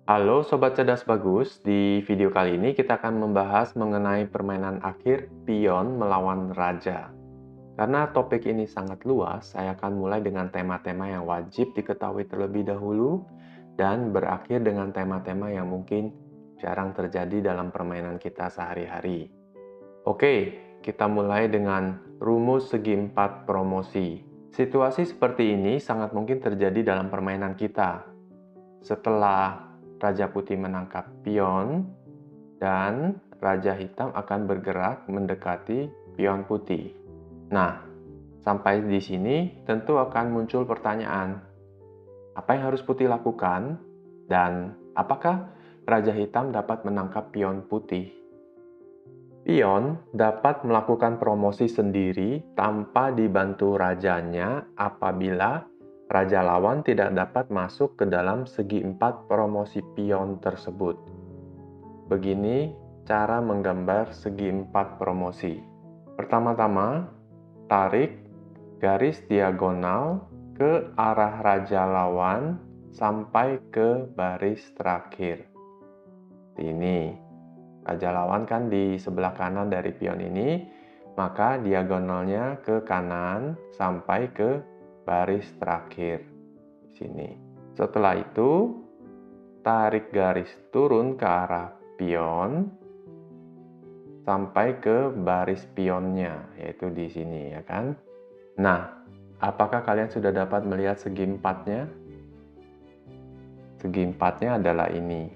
Halo Sobat Cerdas Bagus, di video kali ini kita akan membahas mengenai permainan akhir pion melawan raja. Karena topik ini sangat luas, saya akan mulai dengan tema-tema yang wajib diketahui terlebih dahulu dan berakhir dengan tema-tema yang mungkin jarang terjadi dalam permainan kita sehari-hari. Oke, kita mulai dengan rumus segi empat promosi. Situasi seperti ini sangat mungkin terjadi dalam permainan kita. Setelah Raja Putih menangkap pion, dan Raja Hitam akan bergerak mendekati pion putih. Nah, sampai di sini tentu akan muncul pertanyaan, apa yang harus putih lakukan? Dan apakah Raja Hitam dapat menangkap pion putih? Pion dapat melakukan promosi sendiri tanpa dibantu rajanya apabila raja lawan tidak dapat masuk ke dalam segi empat promosi pion tersebut. Begini cara menggambar segi empat promosi. Pertama-tama, tarik garis diagonal ke arah raja lawan sampai ke baris terakhir. Ini. Raja lawan kan di sebelah kanan dari pion ini, maka diagonalnya ke kanan sampai ke baris terakhir di sini. Setelah itu, tarik garis turun ke arah pion sampai ke baris pionnya, yaitu di sini ya kan. Nah, apakah kalian sudah dapat melihat segi empatnya? Segi empatnya adalah ini.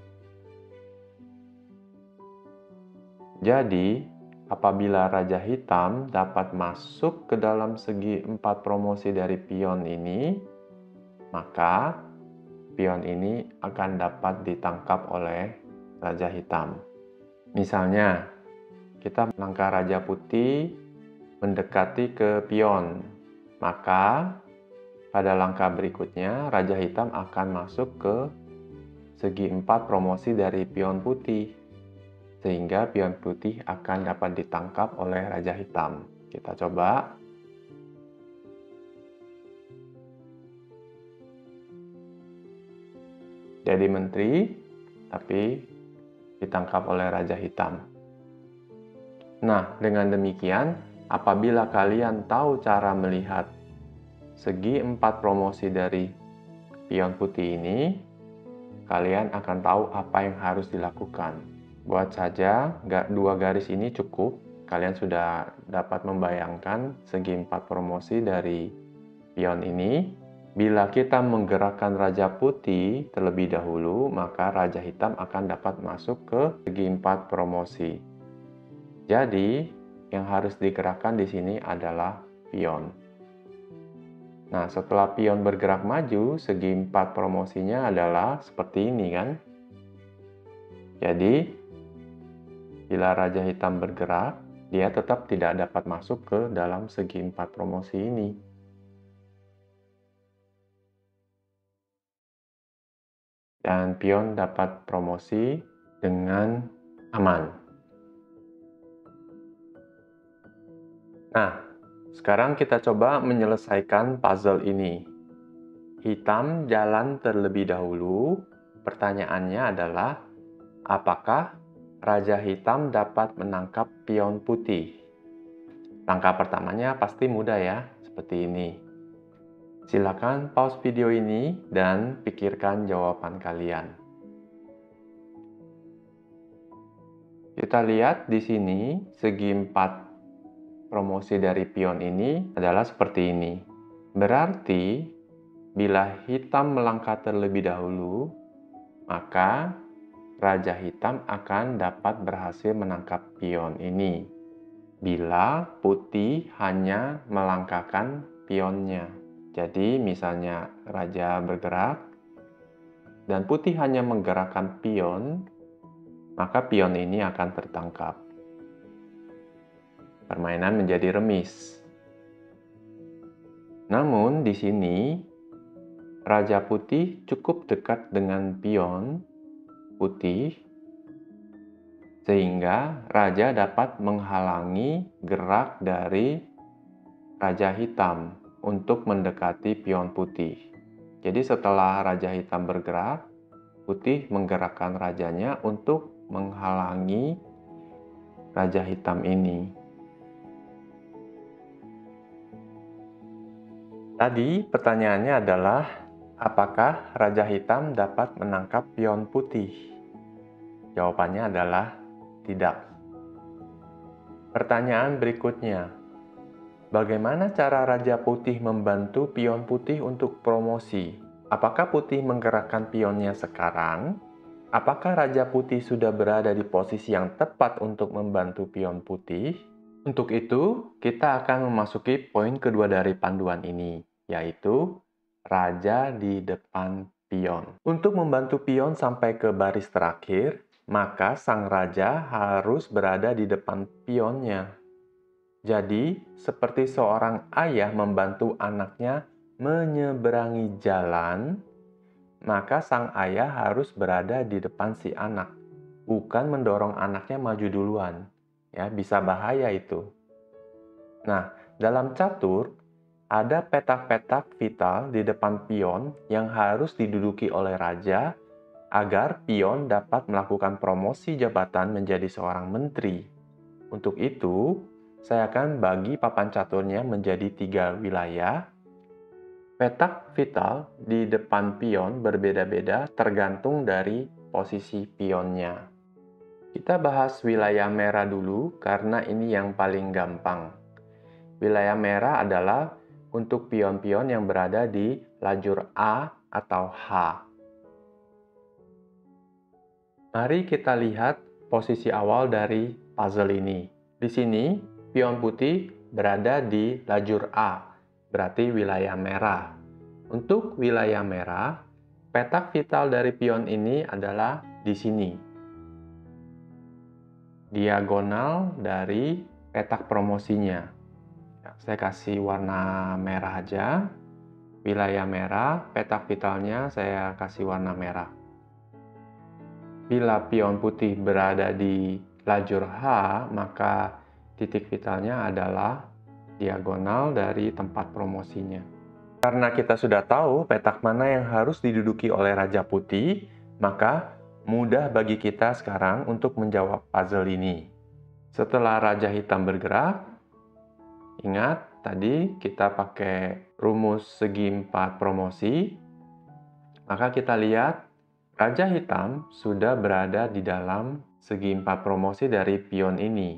Jadi, apabila Raja Hitam dapat masuk ke dalam segi empat promosi dari pion ini, maka pion ini akan dapat ditangkap oleh Raja Hitam. Misalnya, kita langkah Raja Putih mendekati ke pion, maka pada langkah berikutnya Raja Hitam akan masuk ke segi empat promosi dari pion putih, sehingga pion putih akan dapat ditangkap oleh Raja Hitam. Kita coba. Jadi menteri, tapi ditangkap oleh Raja Hitam. Nah, dengan demikian, apabila kalian tahu cara melihat segi empat promosi dari pion putih ini, kalian akan tahu apa yang harus dilakukan. Buat saja, dua garis ini cukup. Kalian sudah dapat membayangkan segi empat promosi dari pion ini. Bila kita menggerakkan Raja Putih terlebih dahulu, maka Raja Hitam akan dapat masuk ke segi empat promosi. Jadi, yang harus digerakkan di sini adalah pion. Nah, setelah pion bergerak maju, segi empat promosinya adalah seperti ini kan. Jadi, bila Raja Hitam bergerak, dia tetap tidak dapat masuk ke dalam segi empat promosi ini. Dan pion dapat promosi dengan aman. Nah, sekarang kita coba menyelesaikan puzzle ini. Hitam jalan terlebih dahulu. Pertanyaannya adalah, apakah Raja Hitam dapat menangkap pion putih? Langkah pertamanya pasti mudah ya, seperti ini. Silakan pause video ini dan pikirkan jawaban kalian. Kita lihat di sini, segi empat promosi dari pion ini adalah seperti ini. Berarti, bila hitam melangkah terlebih dahulu, maka Raja Hitam akan dapat berhasil menangkap pion ini. Bila putih hanya melangkahkan pionnya. Jadi misalnya Raja bergerak, dan putih hanya menggerakkan pion, maka pion ini akan tertangkap. Permainan menjadi remis. Namun di sini, Raja Putih cukup dekat dengan pion putih, sehingga Raja dapat menghalangi gerak dari Raja Hitam untuk mendekati pion putih. Jadi setelah Raja Hitam bergerak, putih menggerakkan rajanya untuk menghalangi Raja Hitam ini. Tadi pertanyaannya adalah, apakah Raja Hitam dapat menangkap pion putih? Jawabannya adalah tidak. Pertanyaan berikutnya, bagaimana cara Raja Putih membantu pion putih untuk promosi? Apakah putih menggerakkan pionnya sekarang? Apakah Raja Putih sudah berada di posisi yang tepat untuk membantu pion putih? Untuk itu, kita akan memasuki poin kedua dari panduan ini, yaitu Raja di depan pion. Untuk membantu pion sampai ke baris terakhir, maka sang raja harus berada di depan pionnya. Jadi, seperti seorang ayah membantu anaknya menyeberangi jalan, maka sang ayah harus berada di depan si anak, bukan mendorong anaknya maju duluan. Ya, bisa bahaya itu. Nah, dalam catur, ada petak-petak vital di depan pion yang harus diduduki oleh raja agar pion dapat melakukan promosi jabatan menjadi seorang menteri. Untuk itu, saya akan bagi papan caturnya menjadi 3 wilayah. Petak vital di depan pion berbeda-beda tergantung dari posisi pionnya. Kita bahas wilayah merah dulu karena ini yang paling gampang. Wilayah merah adalah untuk pion-pion yang berada di lajur A atau H. Mari kita lihat posisi awal dari puzzle ini. Di sini, pion putih berada di lajur A, berarti wilayah merah. Untuk wilayah merah, petak vital dari pion ini adalah di sini. Diagonal dari petak promosinya. Saya kasih warna merah aja. Wilayah merah, petak vitalnya saya kasih warna merah. Bila pion putih berada di lajur H, maka titik vitalnya adalah diagonal dari tempat promosinya. Karena kita sudah tahu petak mana yang harus diduduki oleh Raja Putih, maka mudah bagi kita sekarang untuk menjawab puzzle ini. Setelah Raja Hitam bergerak, ingat tadi kita pakai rumus segi 4 promosi, maka kita lihat Raja Hitam sudah berada di dalam segi 4 promosi dari pion ini.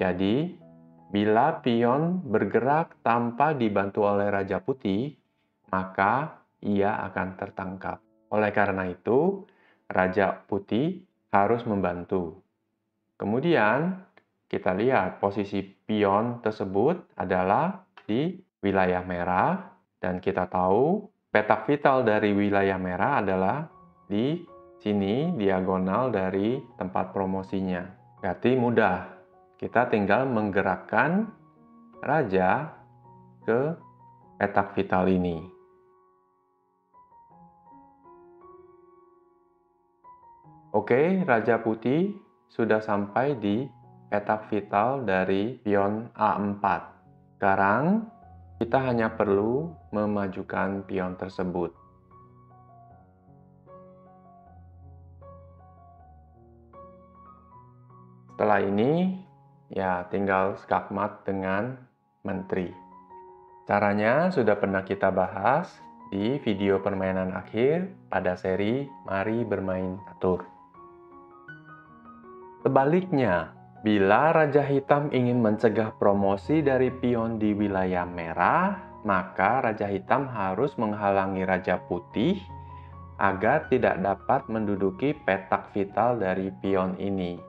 Jadi, bila pion bergerak tanpa dibantu oleh Raja Putih, maka ia akan tertangkap. Oleh karena itu, Raja Putih harus membantu. Kemudian, kita lihat posisi pion tersebut adalah di wilayah merah, dan kita tahu petak vital dari wilayah merah adalah di sini diagonal dari tempat promosinya. Berarti mudah. Kita tinggal menggerakkan raja ke petak vital ini. Oke, Raja Putih sudah sampai di petak vital dari pion A4. Sekarang, kita hanya perlu memajukan pion tersebut. Setelah ini, ya tinggal skakmat dengan menteri. Caranya sudah pernah kita bahas di video permainan akhir pada seri Mari Bermain Catur. Sebaliknya, bila Raja Hitam ingin mencegah promosi dari pion di wilayah merah, maka Raja Hitam harus menghalangi Raja Putih agar tidak dapat menduduki petak vital dari pion ini.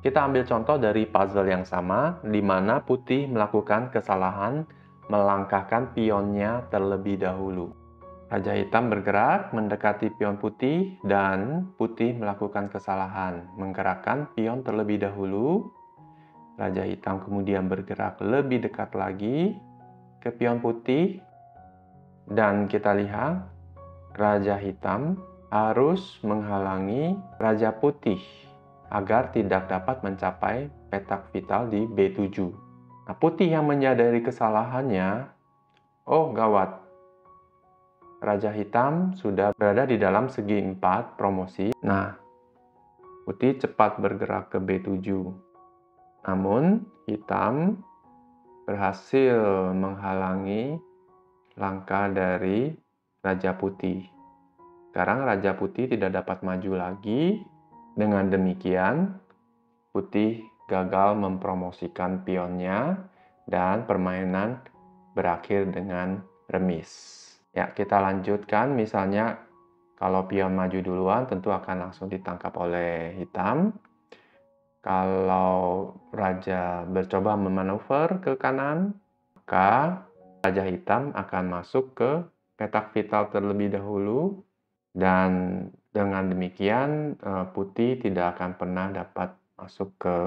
Kita ambil contoh dari puzzle yang sama, di mana putih melakukan kesalahan melangkahkan pionnya terlebih dahulu. Raja Hitam bergerak mendekati pion putih dan putih melakukan kesalahan menggerakkan pion terlebih dahulu. Raja Hitam kemudian bergerak lebih dekat lagi ke pion putih dan kita lihat Raja Hitam harus menghalangi Raja Putih agar tidak dapat mencapai petak vital di B7. Nah, putih yang menyadari kesalahannya, oh gawat, Raja hitam sudah berada di dalam segi 4 promosi. Nah, putih cepat bergerak ke B7. Namun, hitam berhasil menghalangi langkah dari Raja Putih. Sekarang Raja Putih tidak dapat maju lagi. Dengan demikian, Putih gagal mempromosikan pionnya dan permainan berakhir dengan remis. Ya, kita lanjutkan. Misalnya, kalau pion maju duluan, tentu akan langsung ditangkap oleh hitam. Kalau Raja bercoba memanuver ke kanan, maka Raja hitam akan masuk ke petak vital terlebih dahulu. Dan dengan demikian, putih tidak akan pernah dapat masuk ke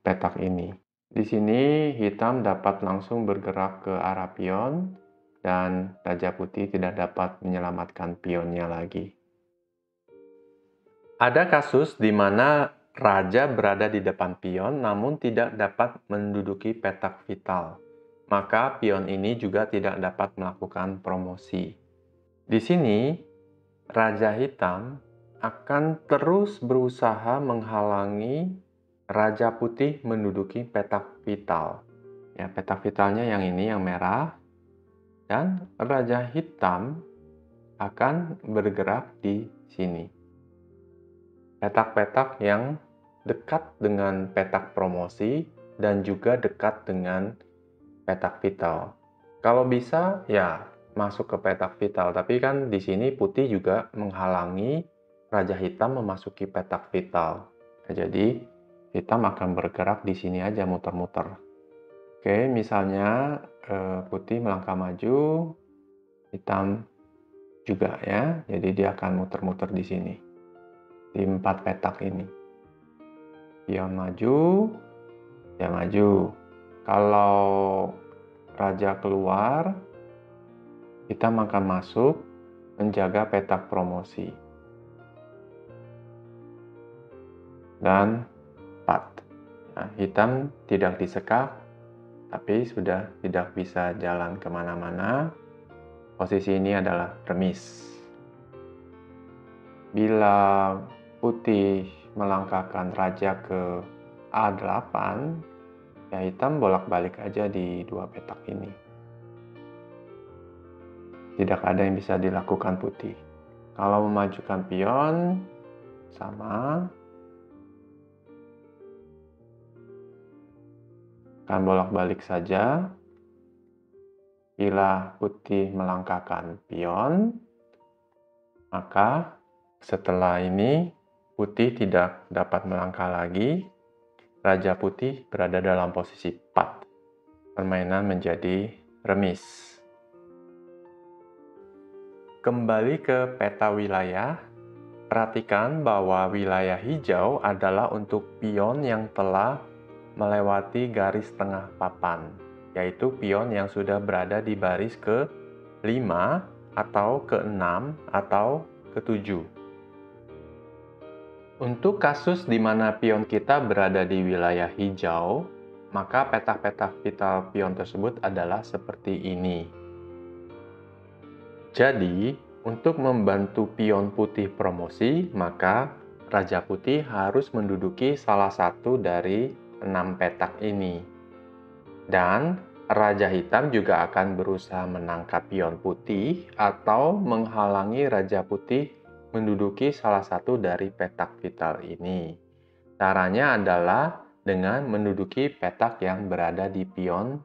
petak ini. Di sini hitam dapat langsung bergerak ke arah pion dan Raja Putih tidak dapat menyelamatkan pionnya lagi. Ada kasus di mana Raja berada di depan pion namun tidak dapat menduduki petak vital. Maka pion ini juga tidak dapat melakukan promosi. Di sini, Raja hitam akan terus berusaha menghalangi Raja Putih menduduki petak vital. Ya, petak vitalnya yang ini, yang merah. Dan Raja hitam akan bergerak di sini. Petak-petak yang dekat dengan petak promosi dan juga dekat dengan petak vital. Kalau bisa, ya masuk ke petak vital. Tapi kan di sini putih juga menghalangi Raja hitam memasuki petak vital. Jadi hitam akan bergerak di sini aja muter-muter. Oke, misalnya putih melangkah maju, hitam juga ya. Jadi dia akan muter-muter di sini. Di 4 petak ini. Pion maju, ya maju. Kalau Raja keluar, hitam akan masuk menjaga petak promosi. Dan 4. Nah, hitam tidak disekak, tapi sudah tidak bisa jalan kemana-mana. Posisi ini adalah remis. Bila putih melangkahkan Raja ke A8, ya hitam bolak-balik aja di 2 petak ini. Tidak ada yang bisa dilakukan putih. Kalau memajukan pion, sama. Akan bolak-balik saja. Bila putih melangkahkan pion, maka setelah ini putih tidak dapat melangkah lagi. Raja putih berada dalam posisi 4. Permainan menjadi remis. Kembali ke peta wilayah, perhatikan bahwa wilayah hijau adalah untuk pion yang telah melewati garis tengah papan, yaitu pion yang sudah berada di baris ke-5 atau ke-6 atau ke-7. Untuk kasus di mana pion kita berada di wilayah hijau, maka petak-petak vital pion tersebut adalah seperti ini. Jadi, untuk membantu pion putih promosi, maka Raja Putih harus menduduki salah satu dari 6 petak ini. Dan Raja Hitam juga akan berusaha menangkap pion putih atau menghalangi Raja Putih menduduki salah satu dari petak vital ini. Caranya adalah dengan menduduki petak yang berada di pion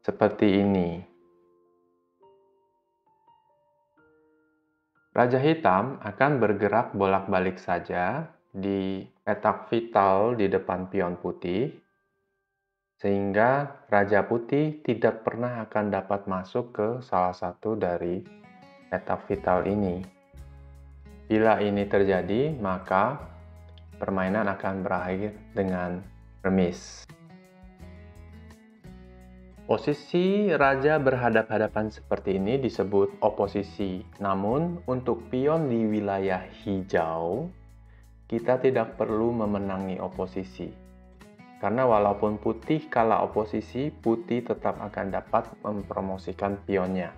seperti ini. Raja hitam akan bergerak bolak-balik saja di petak vital di depan pion putih, sehingga Raja Putih tidak pernah akan dapat masuk ke salah satu dari petak vital ini. Bila ini terjadi, maka permainan akan berakhir dengan remis. Posisi Raja berhadap-hadapan seperti ini disebut oposisi. Namun, untuk pion di wilayah hijau, kita tidak perlu memenangi oposisi. Karena walaupun putih kalah oposisi, putih tetap akan dapat mempromosikan pionnya.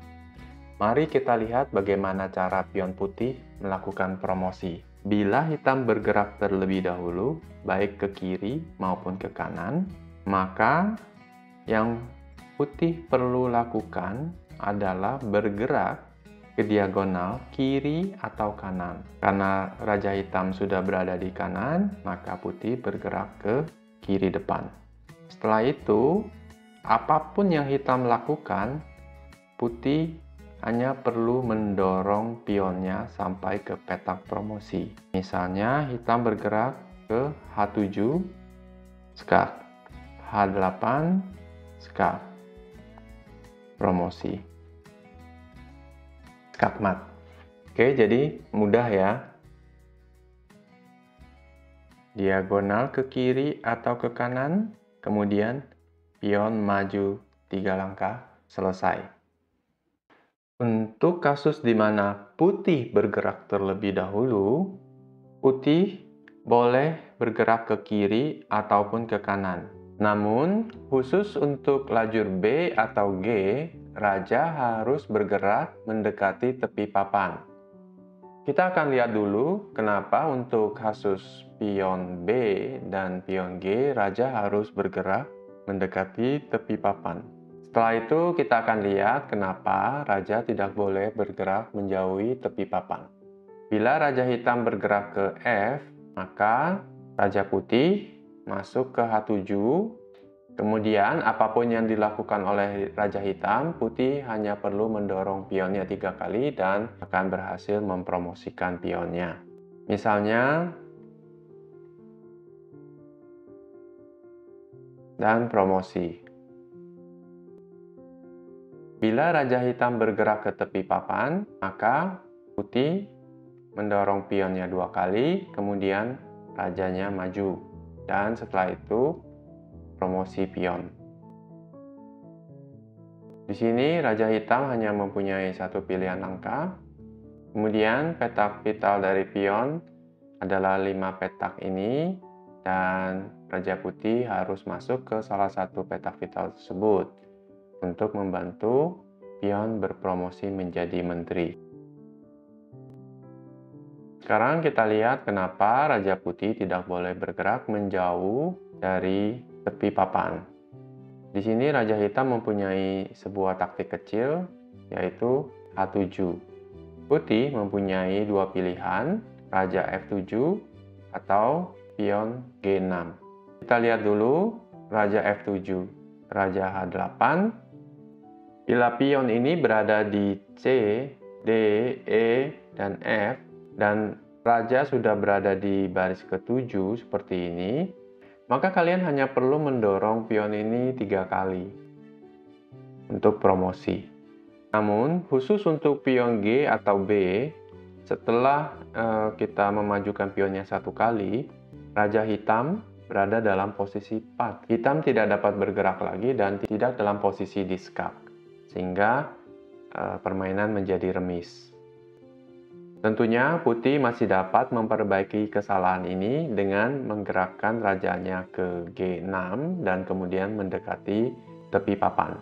Mari kita lihat bagaimana cara pion putih melakukan promosi. Bila hitam bergerak terlebih dahulu, baik ke kiri maupun ke kanan, maka yang putih perlu lakukan adalah bergerak ke diagonal kiri atau kanan. Karena Raja Hitam sudah berada di kanan, maka putih bergerak ke kiri depan. Setelah itu, apapun yang hitam lakukan, putih hanya perlu mendorong pionnya sampai ke petak promosi. Misalnya hitam bergerak ke H7, skak, H8, skak, promosi, skakmat. Oke, jadi mudah ya. Diagonal ke kiri atau ke kanan, kemudian pion maju 3 langkah, selesai. Untuk kasus di mana putih bergerak terlebih dahulu, putih boleh bergerak ke kiri ataupun ke kanan. Namun, khusus untuk lajur B atau G, raja harus bergerak mendekati tepi papan. Kita akan lihat dulu kenapa untuk kasus pion B dan pion G, raja harus bergerak mendekati tepi papan. Setelah itu kita akan lihat kenapa raja tidak boleh bergerak menjauhi tepi papan. Bila raja hitam bergerak ke F, maka raja putih masuk ke H7. Kemudian apapun yang dilakukan oleh raja hitam, putih hanya perlu mendorong pionnya 3 kali dan akan berhasil mempromosikan pionnya. Misalnya, dan promosi. Bila raja hitam bergerak ke tepi papan, maka putih mendorong pionnya 2 kali, kemudian rajanya maju. Dan setelah itu, promosi pion. Di sini, raja hitam hanya mempunyai 1 pilihan langkah. Kemudian, petak vital dari pion adalah 5 petak ini, dan raja putih harus masuk ke salah satu petak vital tersebut untuk membantu pion berpromosi menjadi menteri. Sekarang kita lihat kenapa raja putih tidak boleh bergerak menjauh dari tepi papan. Di sini raja hitam mempunyai sebuah taktik kecil, yaitu H7. Putih mempunyai 2 pilihan, raja F7 atau pion G6. Kita lihat dulu raja F7, raja H8. Bila pion ini berada di C, D, E, dan F, dan raja sudah berada di baris ke-7 seperti ini, maka kalian hanya perlu mendorong pion ini 3 kali untuk promosi. Namun, khusus untuk pion G atau B, setelah kita memajukan pionnya 1 kali, raja hitam berada dalam posisi pat. Hitam tidak dapat bergerak lagi dan tidak dalam posisi di skak, sehingga permainan menjadi remis. Tentunya putih masih dapat memperbaiki kesalahan ini dengan menggerakkan rajanya ke G6 dan kemudian mendekati tepi papan.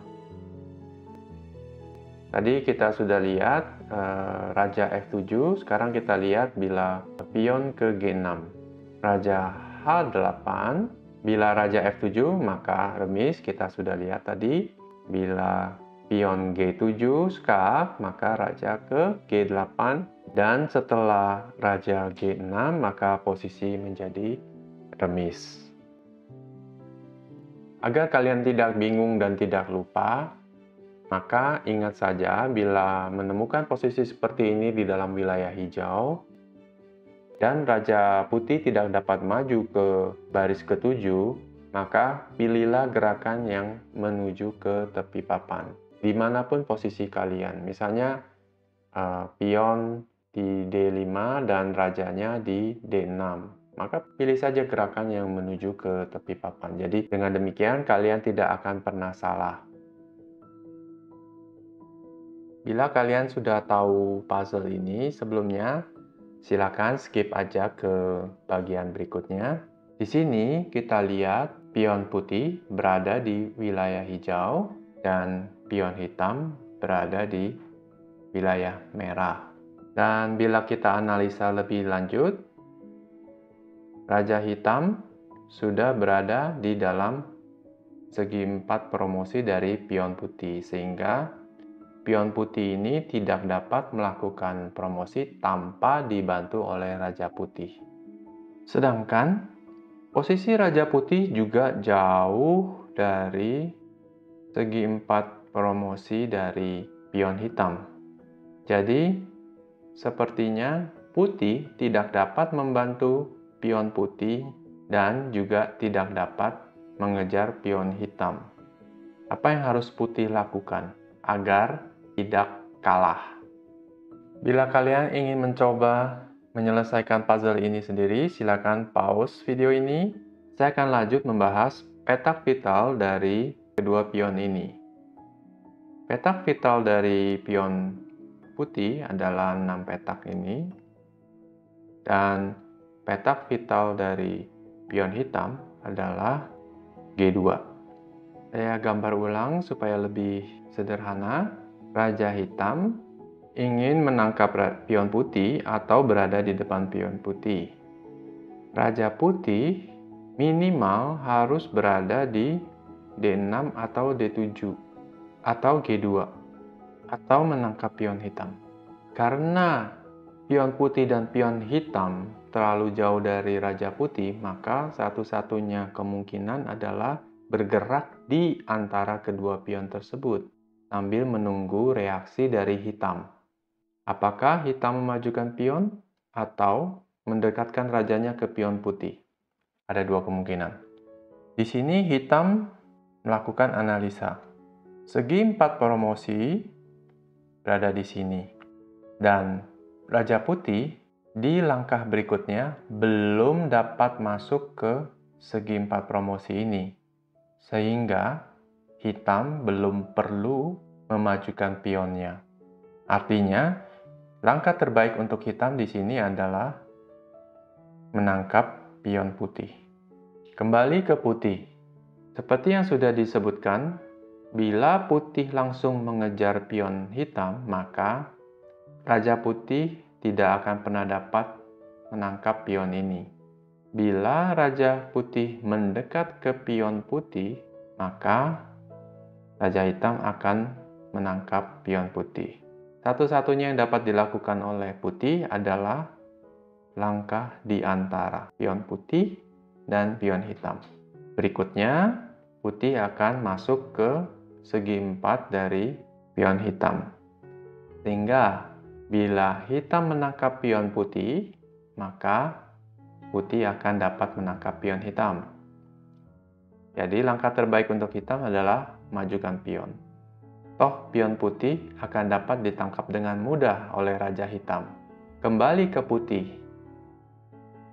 Tadi kita sudah lihat raja F7, sekarang kita lihat bila pion ke G6. Raja H8, bila raja F7 maka remis, kita sudah lihat tadi. Bila pion G7 skak, maka raja ke G8, dan setelah raja G6 maka posisi menjadi remis. Agar kalian tidak bingung dan tidak lupa, maka ingat saja bila menemukan posisi seperti ini di dalam wilayah hijau dan raja putih tidak dapat maju ke baris ke-7, maka pilihlah gerakan yang menuju ke tepi papan dimanapun posisi kalian. Misalnya pion di D5 dan rajanya di D6, maka pilih saja gerakan yang menuju ke tepi papan. Jadi dengan demikian kalian tidak akan pernah salah. Bila kalian sudah tahu puzzle ini sebelumnya, silakan skip aja ke bagian berikutnya. Di sini kita lihat pion putih berada di wilayah hijau dan pion hitam berada di wilayah merah. Dan bila kita analisa lebih lanjut, Raja Hitam sudah berada di dalam segi 4 promosi dari pion putih, sehingga pion putih ini tidak dapat melakukan promosi tanpa dibantu oleh Raja Putih. Sedangkan posisi Raja Putih juga jauh dari segi 4 promosi dari pion hitam. Jadi, sepertinya putih tidak dapat membantu pion putih dan juga tidak dapat mengejar pion hitam. Apa yang harus putih lakukan agar tidak kalah? Bila kalian ingin mencoba menyelesaikan puzzle ini sendiri, silakan pause video ini. Saya akan lanjut membahas petak vital dari kedua pion ini. Petak vital dari pion putih adalah 6 petak ini, dan petak vital dari pion hitam adalah G2. Saya gambar ulang supaya lebih sederhana. Raja hitam ingin menangkap pion putih atau berada di depan pion putih. Raja putih minimal harus berada di D6 atau D7 atau G2 atau menangkap pion hitam. Karena pion putih dan pion hitam terlalu jauh dari Raja Putih, maka satu-satunya kemungkinan adalah bergerak di antara kedua pion tersebut sambil menunggu reaksi dari hitam. Apakah hitam memajukan pion atau mendekatkan rajanya ke pion putih? Ada dua kemungkinan. Di sini hitam melakukan analisa. Segi 4 promosi berada di sini. Dan Raja Putih di langkah berikutnya belum dapat masuk ke segi 4 promosi ini. Sehingga hitam belum perlu memajukan pionnya. Artinya, langkah terbaik untuk hitam di sini adalah menangkap pion putih. Kembali ke putih. Seperti yang sudah disebutkan, bila putih langsung mengejar pion hitam, maka Raja Putih tidak akan pernah dapat menangkap pion ini. Bila Raja Putih mendekat ke pion putih, maka Raja Hitam akan menangkap pion putih. Satu-satunya yang dapat dilakukan oleh putih adalah langkah di antara pion putih dan pion hitam. Berikutnya, putih akan masuk ke segi 4 dari pion hitam. Sehingga bila hitam menangkap pion putih, maka putih akan dapat menangkap pion hitam. Jadi langkah terbaik untuk hitam adalah majukan pion. Toh pion putih akan dapat ditangkap dengan mudah oleh Raja Hitam. Kembali ke putih.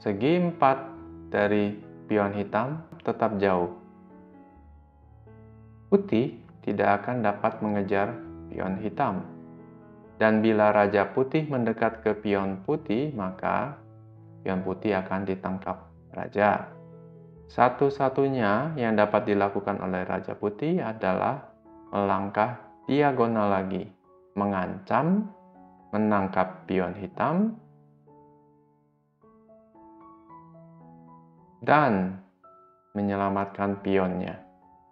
Segi 4 dari pion hitam tetap jauh. Putih tidak akan dapat mengejar pion hitam. Dan bila Raja Putih mendekat ke pion putih, maka pion putih akan ditangkap Raja. Satu-satunya yang dapat dilakukan oleh Raja Putih adalah melangkah diagonal lagi, mengancam, menangkap pion hitam, dan menyelamatkan pionnya.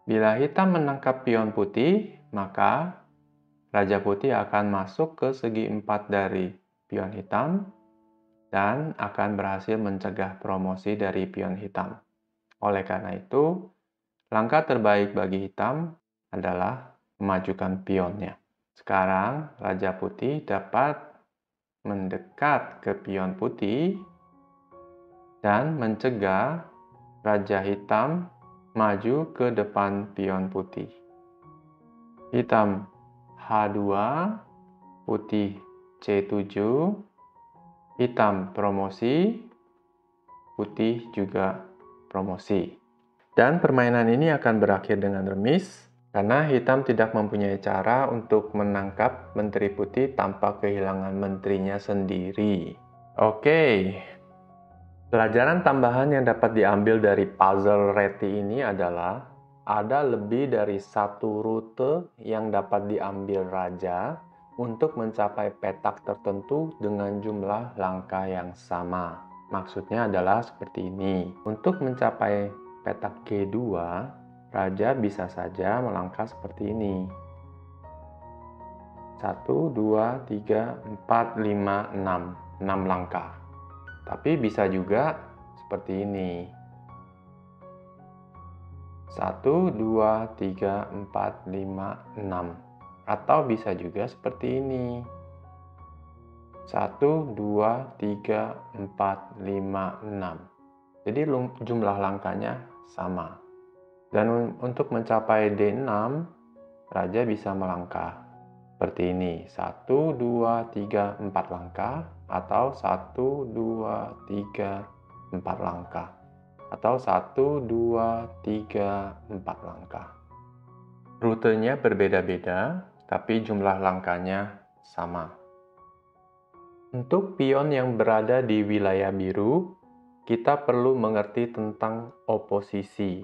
Bila hitam menangkap pion putih, maka Raja Putih akan masuk ke segi 4 dari pion hitam dan akan berhasil mencegah promosi dari pion hitam. Oleh karena itu, langkah terbaik bagi hitam adalah memajukan pionnya. Sekarang, Raja Putih dapat mendekat ke pion putih dan mencegah Raja Hitam maju ke depan pion putih. Hitam H2, putih C7, hitam promosi, putih juga promosi. Dan permainan ini akan berakhir dengan remis, karena hitam tidak mempunyai cara untuk menangkap menteri putih tanpa kehilangan menterinya sendiri. Oke, pelajaran tambahan yang dapat diambil dari puzzle reti ini adalah ada lebih dari satu rute yang dapat diambil raja untuk mencapai petak tertentu dengan jumlah langkah yang sama. Maksudnya adalah seperti ini. Untuk mencapai petak G2, raja bisa saja melangkah seperti ini. 1, 2, 3, 4, 5, 6. 6 langkah. Tapi bisa juga seperti ini. 1, 2, 3, 4, 5, 6. Atau bisa juga seperti ini. 1, 2, 3, 4, 5, 6. Jadi jumlah langkahnya sama. Dan untuk mencapai D6, raja bisa melangkah seperti ini. 1, 2, 3, 4 langkah. Atau 1, 2, 3, 4 langkah. Atau 1, 2, 3, 4 langkah. Rutenya berbeda-beda, tapi jumlah langkahnya sama. Untuk pion yang berada di wilayah biru, kita perlu mengerti tentang oposisi.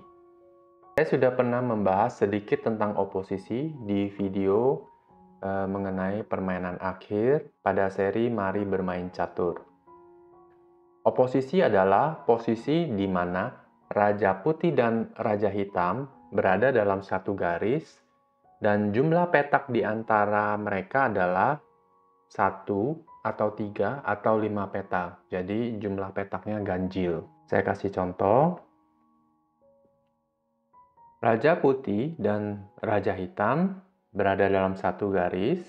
Saya sudah pernah membahas sedikit tentang oposisi di video mengenai permainan akhir pada seri Mari Bermain Catur. Oposisi adalah posisi di mana Raja Putih dan Raja Hitam berada dalam satu garis dan jumlah petak di antara mereka adalah 1 atau 3 atau 5 petak. Jadi jumlah petaknya ganjil. Saya kasih contoh. Raja Putih dan Raja Hitam berada dalam satu garis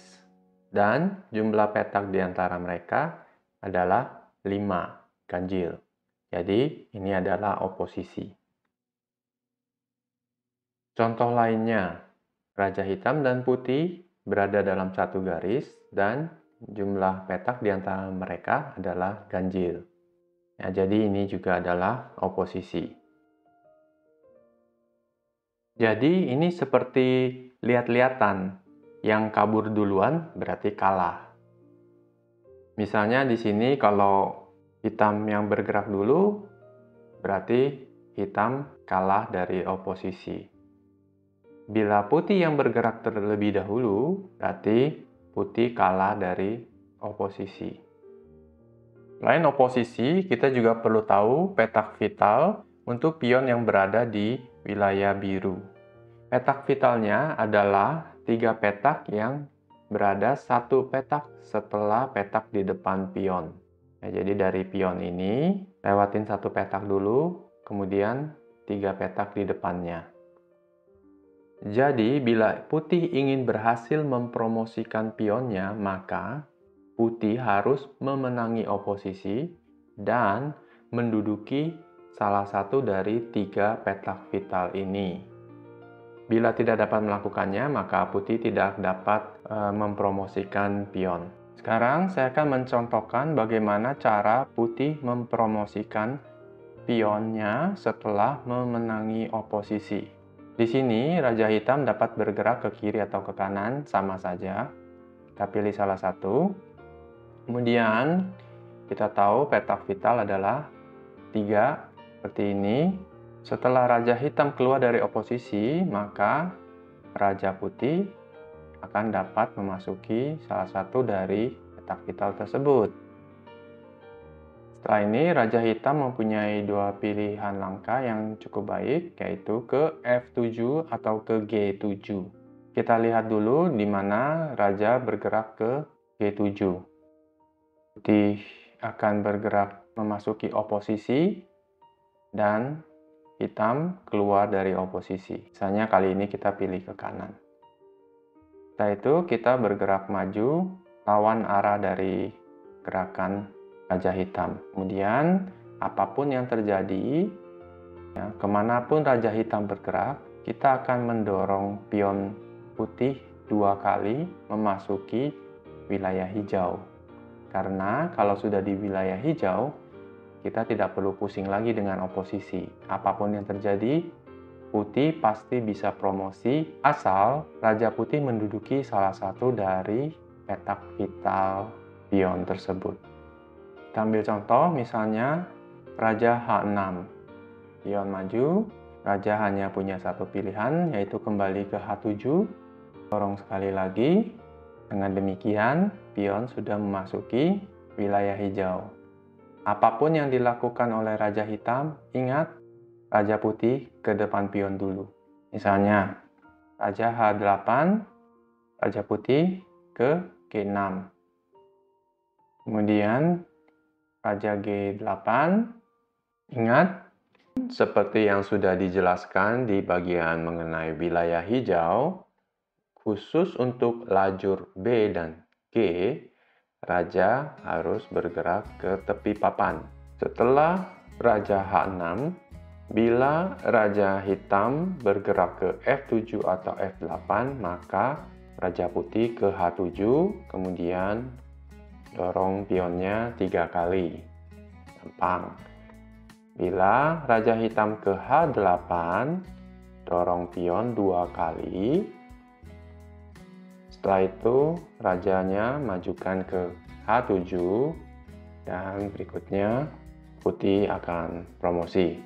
dan jumlah petak di antara mereka adalah 5. Ganjil. Jadi, ini adalah oposisi. Contoh lainnya, Raja Hitam dan Putih berada dalam satu garis dan jumlah petak di antara mereka adalah ganjil. Ya, jadi ini juga adalah oposisi. Jadi ini seperti lihat-lihatan. Yang kabur duluan berarti kalah. Misalnya di sini kalau hitam yang bergerak dulu, berarti hitam kalah dari oposisi. Bila putih yang bergerak terlebih dahulu, berarti putih kalah dari oposisi. Selain oposisi, kita juga perlu tahu petak vital untuk pion yang berada di wilayah biru. Petak vitalnya adalah 3 petak yang berada 1 petak setelah petak di depan pion. Nah, jadi dari pion ini, lewatin 1 petak dulu, kemudian 3 petak di depannya. Jadi, bila putih ingin berhasil mempromosikan pionnya, maka putih harus memenangi oposisi dan menduduki salah satu dari 3 petak vital ini. Bila tidak dapat melakukannya, maka putih tidak dapat mempromosikan pion. Sekarang saya akan mencontohkan bagaimana cara putih mempromosikan pionnya setelah memenangi oposisi. Di sini Raja Hitam dapat bergerak ke kiri atau ke kanan, sama saja. Kita pilih salah satu. Kemudian kita tahu petak vital adalah 3, seperti ini. Setelah Raja Hitam keluar dari oposisi, maka Raja Putih akan dapat memasuki salah satu dari petak vital tersebut. Setelah ini, Raja Hitam mempunyai 2 pilihan langkah yang cukup baik, yaitu ke F7 atau ke G7. Kita lihat dulu di mana Raja bergerak ke G7. Putih akan bergerak memasuki oposisi, dan hitam keluar dari oposisi. Misalnya kali ini kita pilih ke kanan. Setelah itu kita bergerak maju lawan arah dari gerakan Raja Hitam. Kemudian apapun yang terjadi, ya, kemanapun Raja Hitam bergerak, kita akan mendorong pion putih 2 kali memasuki wilayah hijau. Karena kalau sudah di wilayah hijau, kita tidak perlu pusing lagi dengan oposisi. Apapun yang terjadi, putih pasti bisa promosi asal Raja Putih menduduki salah satu dari petak vital pion tersebut. Kita ambil contoh, misalnya Raja H6. Pion maju, Raja hanya punya satu pilihan, yaitu kembali ke H7. Dorong sekali lagi. Dengan demikian, pion sudah memasuki wilayah hijau. Apapun yang dilakukan oleh Raja Hitam, ingat, Raja Putih ke depan pion dulu. Misalnya, Raja H8, Raja Putih ke G6. Kemudian, Raja G8, ingat, seperti yang sudah dijelaskan di bagian mengenai wilayah hijau, khusus untuk lajur B dan G, Raja harus bergerak ke tepi papan. Setelah Raja H6, bila Raja Hitam bergerak ke F7 atau F8, maka Raja Putih ke H7, kemudian dorong pionnya 3 kali. Gampang. Bila Raja Hitam ke H8, dorong pion 2 kali. Setelah itu, rajanya majukan ke H7, dan berikutnya Putih akan promosi.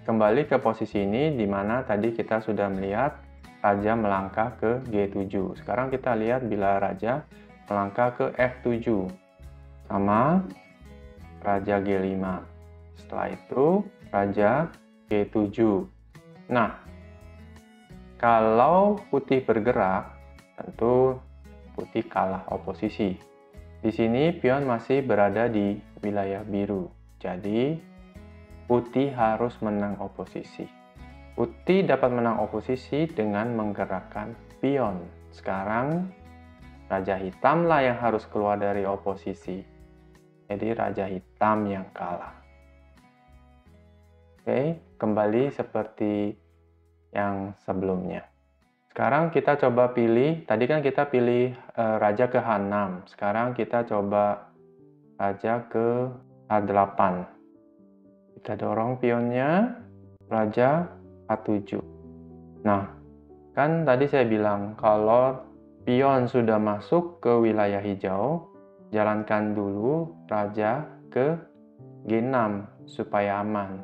Kembali ke posisi ini, di mana tadi kita sudah melihat Raja melangkah ke G7. Sekarang kita lihat bila Raja melangkah ke F7 sama Raja G5. Setelah itu Raja G7. Nah, kalau Putih bergerak, tentu Putih kalah oposisi. Di sini pion masih berada di wilayah biru. Jadi Putih harus menang oposisi. Putih dapat menang oposisi dengan menggerakkan pion. Sekarang Raja Hitamlah yang harus keluar dari oposisi. Jadi Raja Hitam yang kalah. Oke, kembali seperti yang sebelumnya. Sekarang kita coba pilih, tadi kan kita pilih Raja ke H6. Sekarang kita coba Raja ke H8. Kita dorong pionnya, Raja H7. Nah, kan tadi saya bilang kalau pion sudah masuk ke wilayah hijau, jalankan dulu Raja ke G6 supaya aman.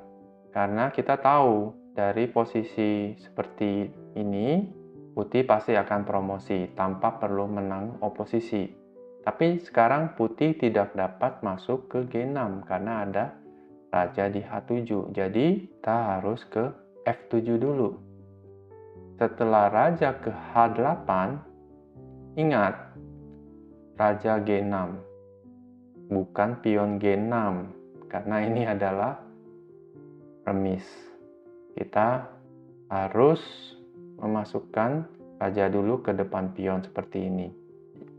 Karena kita tahu dari posisi seperti ini, Putih pasti akan promosi tanpa perlu menang oposisi. Tapi sekarang Putih tidak dapat masuk ke G6 karena ada Raja di H7. Jadi kita harus ke F7 dulu. Setelah Raja ke H8, ingat, Raja G6, bukan pion G6, karena ini adalah remis. Kita harus memasukkan Raja dulu ke depan pion seperti ini.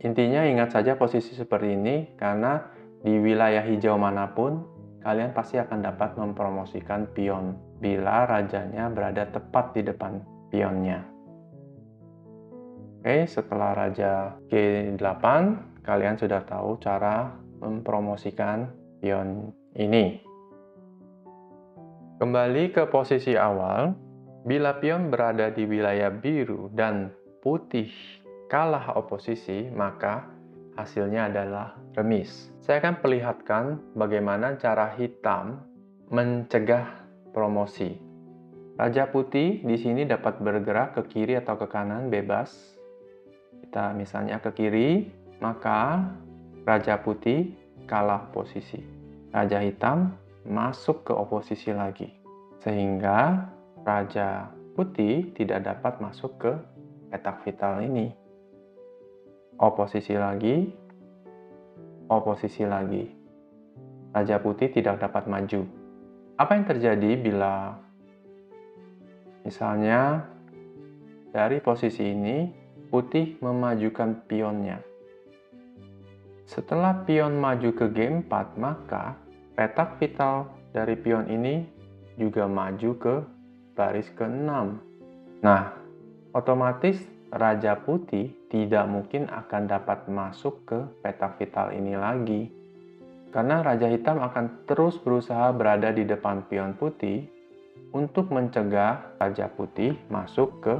Intinya ingat saja posisi seperti ini, karena di wilayah hijau manapun, kalian pasti akan dapat mempromosikan pion bila rajanya berada tepat di depan pionnya. Oke, setelah Raja G8, kalian sudah tahu cara mempromosikan pion ini. Kembali ke posisi awal, bila pion berada di wilayah biru dan Putih kalah oposisi, maka hasilnya adalah remis. Saya akan perlihatkan bagaimana cara Hitam mencegah promosi. Raja Putih di sini dapat bergerak ke kiri atau ke kanan bebas. Kita misalnya ke kiri, maka Raja Putih kalah posisi. Raja Hitam masuk ke oposisi lagi. Sehingga Raja Putih tidak dapat masuk ke petak vital ini. Oposisi lagi, oposisi lagi. Raja Putih tidak dapat maju. Apa yang terjadi bila misalnya dari posisi ini Putih memajukan pionnya? Setelah pion maju ke G4, maka petak vital dari pion ini juga maju ke baris ke-6. Nah, otomatis Raja Putih tidak mungkin akan dapat masuk ke petak vital ini lagi. Karena Raja Hitam akan terus berusaha berada di depan pion Putih untuk mencegah Raja Putih masuk ke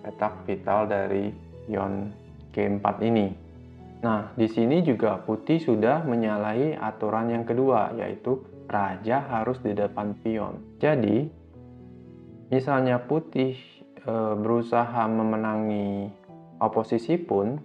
petak vital dari pion G4 ini. Nah, di sini juga Putih sudah menyalahi aturan yang kedua, yaitu Raja harus di depan pion. Jadi, misalnya Putih berusaha memenangi oposisi pun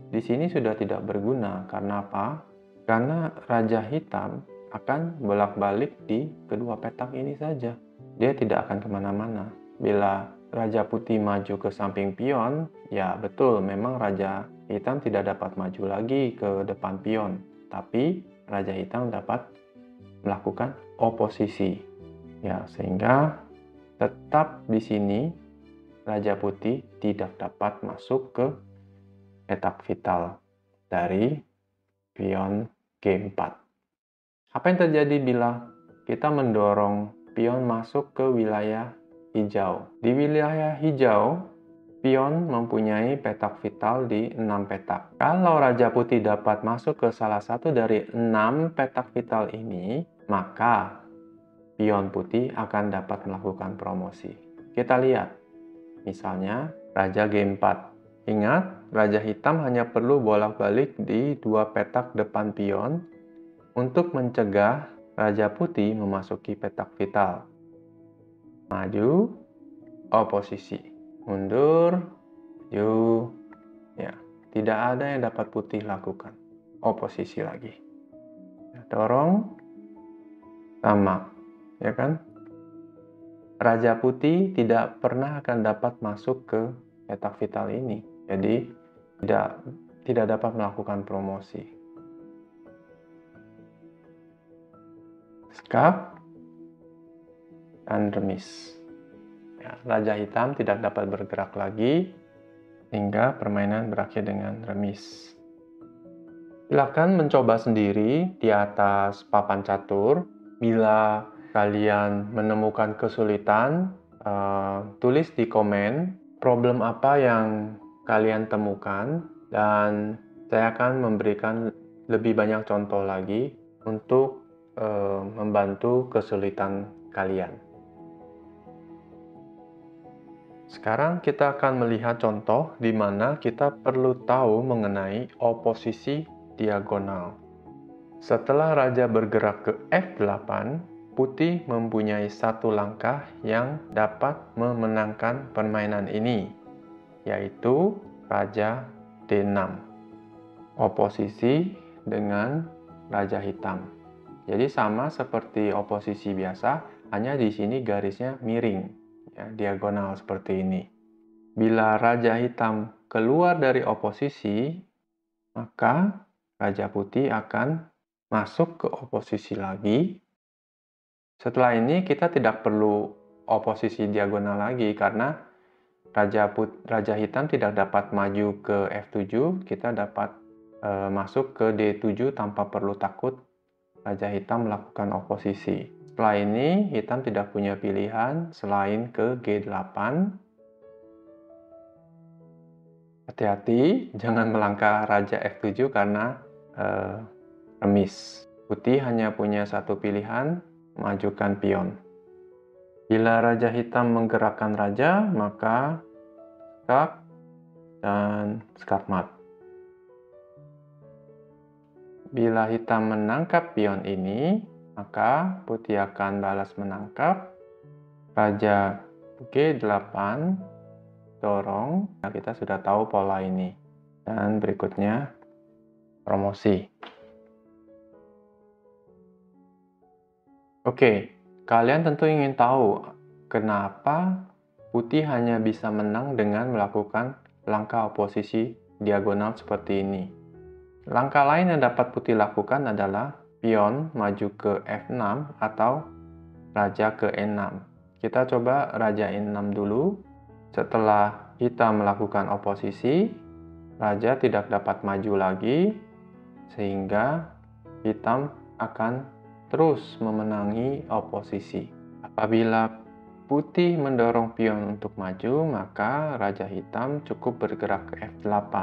di sini sudah tidak berguna. Karena apa? Karena Raja Hitam akan bolak-balik di kedua petak ini saja. Dia tidak akan kemana-mana. Bila Raja Putih maju ke samping pion, ya betul, memang Raja Hitam tidak dapat maju lagi ke depan pion. Tapi Raja Hitam dapat melakukan oposisi. Ya, sehingga tetap di sini Raja Putih tidak dapat masuk ke petak vital dari pion G4. Apa yang terjadi bila kita mendorong pion masuk ke wilayah hijau? Di wilayah hijau, pion mempunyai petak vital di 6 petak. Kalau Raja Putih dapat masuk ke salah satu dari 6 petak vital ini, maka pion putih akan dapat melakukan promosi. Kita lihat, misalnya Raja G4. Ingat, Raja Hitam hanya perlu bolak-balik di 2 petak depan pion untuk mencegah Raja Putih memasuki petak vital. Maju, oposisi. Mundur, maju. Ya, tidak ada yang dapat Putih lakukan. Oposisi lagi. Ya, dorong, sama. Ya kan? Raja Putih tidak pernah akan dapat masuk ke petak vital ini. Jadi, tidak dapat melakukan promosi. Skak dan remis. Ya, Raja Hitam tidak dapat bergerak lagi hingga permainan berakhir dengan remis. Silakan mencoba sendiri di atas papan catur. Bila kalian menemukan kesulitan, tulis di komen problem apa yang kalian temukan, dan saya akan memberikan lebih banyak contoh lagi untuk membantu kesulitan kalian. Sekarang kita akan melihat contoh di mana kita perlu tahu mengenai oposisi diagonal. Setelah Raja bergerak ke F8, Putih mempunyai satu langkah yang dapat memenangkan permainan ini, yaitu Raja D6. Oposisi dengan Raja Hitam. Jadi sama seperti oposisi biasa, hanya di sini garisnya miring, ya, diagonal seperti ini. Bila Raja Hitam keluar dari oposisi, maka Raja Putih akan masuk ke oposisi lagi. Setelah ini kita tidak perlu oposisi diagonal lagi karena Raja Hitam tidak dapat maju ke F7, kita dapat masuk ke D7 tanpa perlu takut Raja Hitam melakukan oposisi. Setelah ini, Hitam tidak punya pilihan selain ke G8. Hati-hati, jangan melangkah Raja F7 karena remis. Putih hanya punya satu pilihan, majukan pion. Bila Raja Hitam menggerakkan Raja, maka skak dan skakmat. Bila Hitam menangkap pion ini, maka Putih akan balas menangkap. Raja G8, dorong. Nah, kita sudah tahu pola ini. Dan berikutnya, promosi. Oke, kalian tentu ingin tahu kenapa Putih hanya bisa menang dengan melakukan langkah oposisi diagonal seperti ini. Langkah lain yang dapat Putih lakukan adalah pion maju ke F6 atau Raja ke E6. Kita coba Raja E6 dulu. Setelah Hitam melakukan oposisi, Raja tidak dapat maju lagi, sehingga Hitam akan terus memenangi oposisi. Apabila Putih mendorong pion untuk maju, maka Raja Hitam cukup bergerak ke F8.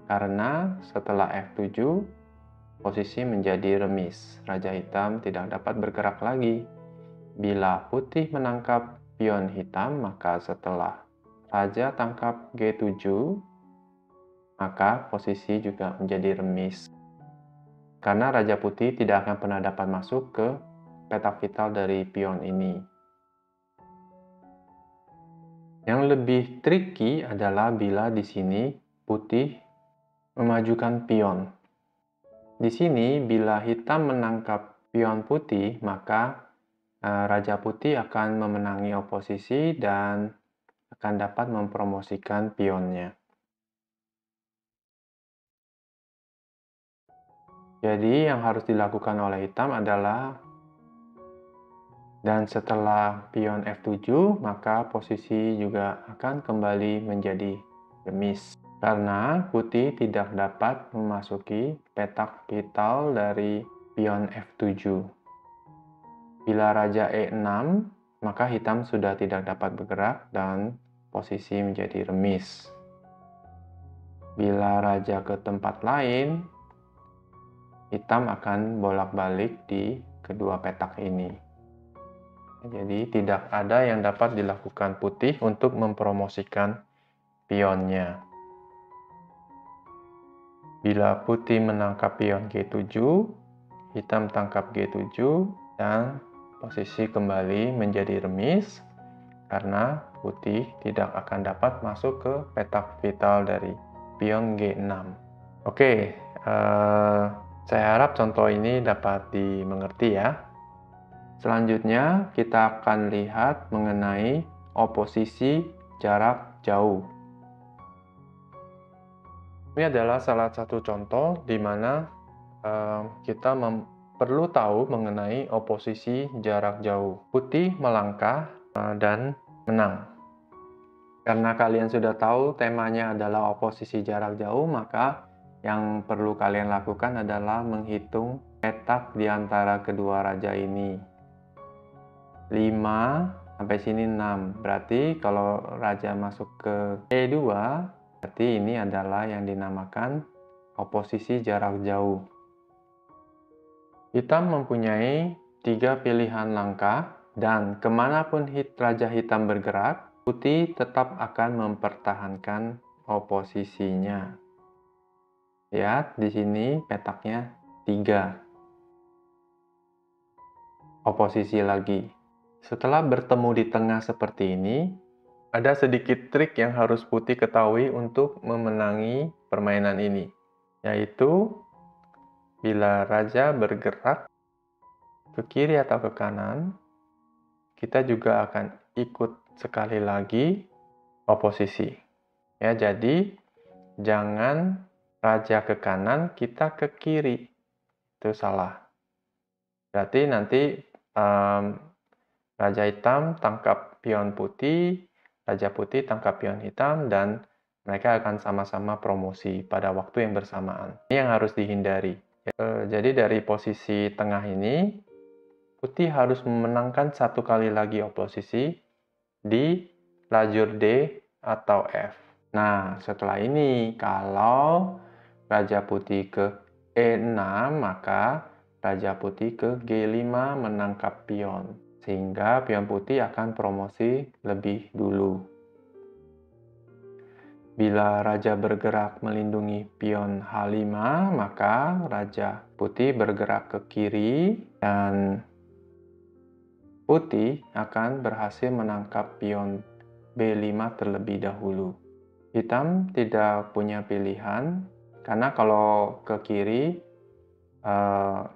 Karena setelah F7, posisi menjadi remis. Raja Hitam tidak dapat bergerak lagi. Bila Putih menangkap pion Hitam, maka setelah Raja tangkap G7, maka posisi juga menjadi remis. Karena Raja Putih tidak akan pernah dapat masuk ke petak vital dari pion ini. Yang lebih tricky adalah bila di sini putih memajukan pion. Di sini, bila hitam menangkap pion putih, maka Raja Putih akan memenangi oposisi dan akan dapat mempromosikan pionnya. Jadi, yang harus dilakukan oleh hitam adalah, dan setelah pion F7, maka posisi juga akan kembali menjadi remis. Karena putih tidak dapat memasuki petak vital dari pion F7. Bila Raja E6, maka hitam sudah tidak dapat bergerak dan posisi menjadi remis. Bila Raja ke tempat lain, hitam akan bolak-balik di kedua petak ini. Jadi tidak ada yang dapat dilakukan putih untuk mempromosikan pionnya. Bila putih menangkap pion G7, hitam tangkap G7 dan posisi kembali menjadi remis karena putih tidak akan dapat masuk ke petak vital dari pion G6. Oke, saya harap contoh ini dapat dimengerti ya. Selanjutnya kita akan lihat mengenai oposisi jarak jauh. Ini adalah salah satu contoh di mana kita perlu tahu mengenai oposisi jarak jauh. Putih melangkah dan menang. Karena kalian sudah tahu temanya adalah oposisi jarak jauh, maka yang perlu kalian lakukan adalah menghitung petak di antara kedua raja ini. 5 sampai sini 6. Berarti kalau raja masuk ke E2, berarti ini adalah yang dinamakan oposisi jarak jauh. Hitam mempunyai 3 pilihan langkah, dan kemanapun Raja Hitam bergerak, putih tetap akan mempertahankan oposisinya. Lihat, di sini petaknya 3. Oposisi lagi. Setelah bertemu di tengah seperti ini, ada sedikit trik yang harus putih ketahui untuk memenangi permainan ini, yaitu bila raja bergerak ke kiri atau ke kanan, kita juga akan ikut sekali lagi oposisi. Ya, jadi jangan raja ke kanan, kita ke kiri. Itu salah. Berarti nanti raja hitam tangkap pion putih, raja putih tangkap pion hitam, dan mereka akan sama-sama promosi pada waktu yang bersamaan. Ini yang harus dihindari. Jadi dari posisi tengah ini, putih harus memenangkan satu kali lagi oposisi di lajur D atau F. Nah, setelah ini, kalau raja putih ke E6, maka raja putih ke G5 menangkap pion, sehingga pion putih akan promosi lebih dulu. Bila raja bergerak melindungi pion H5, maka raja putih bergerak ke kiri dan putih akan berhasil menangkap pion B5 terlebih dahulu. Hitam tidak punya pilihan, karena kalau ke kiri,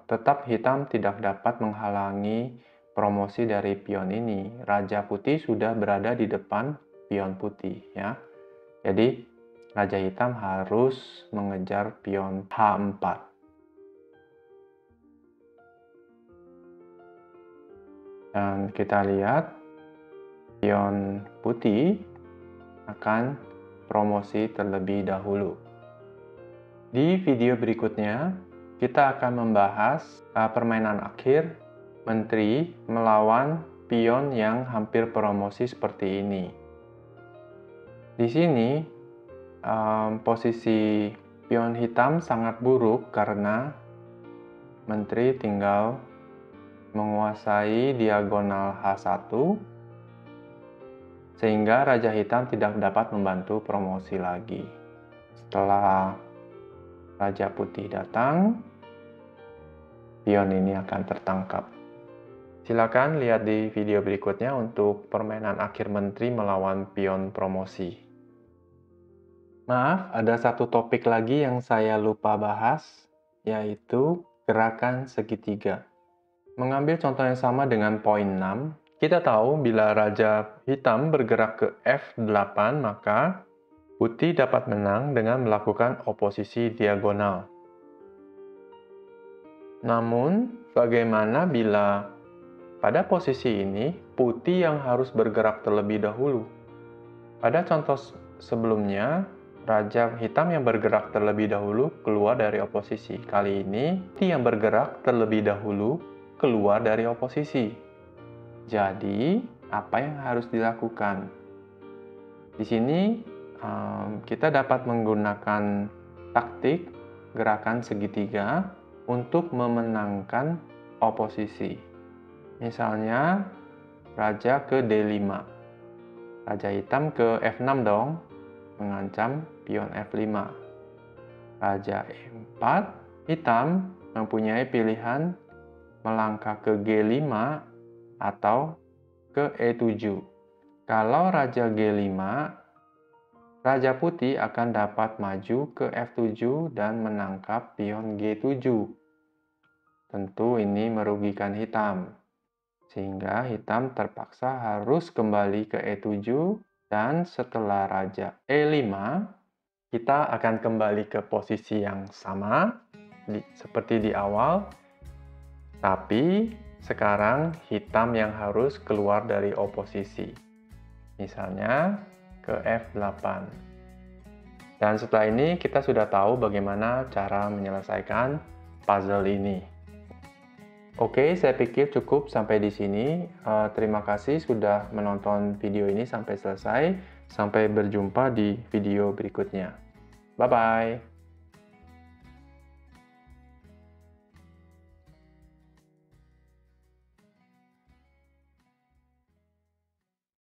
tetap hitam tidak dapat menghalangi promosi dari pion ini. Raja putih sudah berada di depan pion putih, ya. Jadi, raja hitam harus mengejar pion H4. Dan kita lihat, pion putih akan promosi terlebih dahulu. Di video berikutnya, kita akan membahas permainan akhir menteri melawan pion yang hampir promosi seperti ini. Di sini, posisi pion hitam sangat buruk karena menteri tinggal menguasai diagonal H1, sehingga raja hitam tidak dapat membantu promosi lagi. Setelah raja putih datang, pion ini akan tertangkap. Silakan lihat di video berikutnya untuk permainan akhir menteri melawan pion promosi. Maaf, ada satu topik lagi yang saya lupa bahas, yaitu gerakan segitiga. Mengambil contoh yang sama dengan poin 6, kita tahu bila Raja Hitam bergerak ke F8, maka Putih dapat menang dengan melakukan oposisi diagonal. Namun, bagaimana bila pada posisi ini, Putih yang harus bergerak terlebih dahulu? Pada contoh sebelumnya, Raja Hitam yang bergerak terlebih dahulu keluar dari oposisi. Kali ini, Putih yang bergerak terlebih dahulu keluar dari oposisi. Jadi, apa yang harus dilakukan? Di sini, kita dapat menggunakan taktik gerakan segitiga untuk memenangkan oposisi. Misalnya, Raja ke D5. Raja Hitam ke F6 dong, mengancam pion F5. Raja E4, Hitam mempunyai pilihan melangkah ke G5 atau ke E7. Kalau Raja G5, Raja Putih akan dapat maju ke F7 dan menangkap pion G7. Tentu ini merugikan Hitam, sehingga Hitam terpaksa harus kembali ke E7, dan setelah Raja E5, kita akan kembali ke posisi yang sama, seperti di awal, tapi sekarang Hitam yang harus keluar dari oposisi. Misalnya ke F8. Dan setelah ini kita sudah tahu bagaimana cara menyelesaikan puzzle ini. Oke, saya pikir cukup sampai di sini. Terima kasih sudah menonton video ini sampai selesai. Sampai berjumpa di video berikutnya. Bye-bye.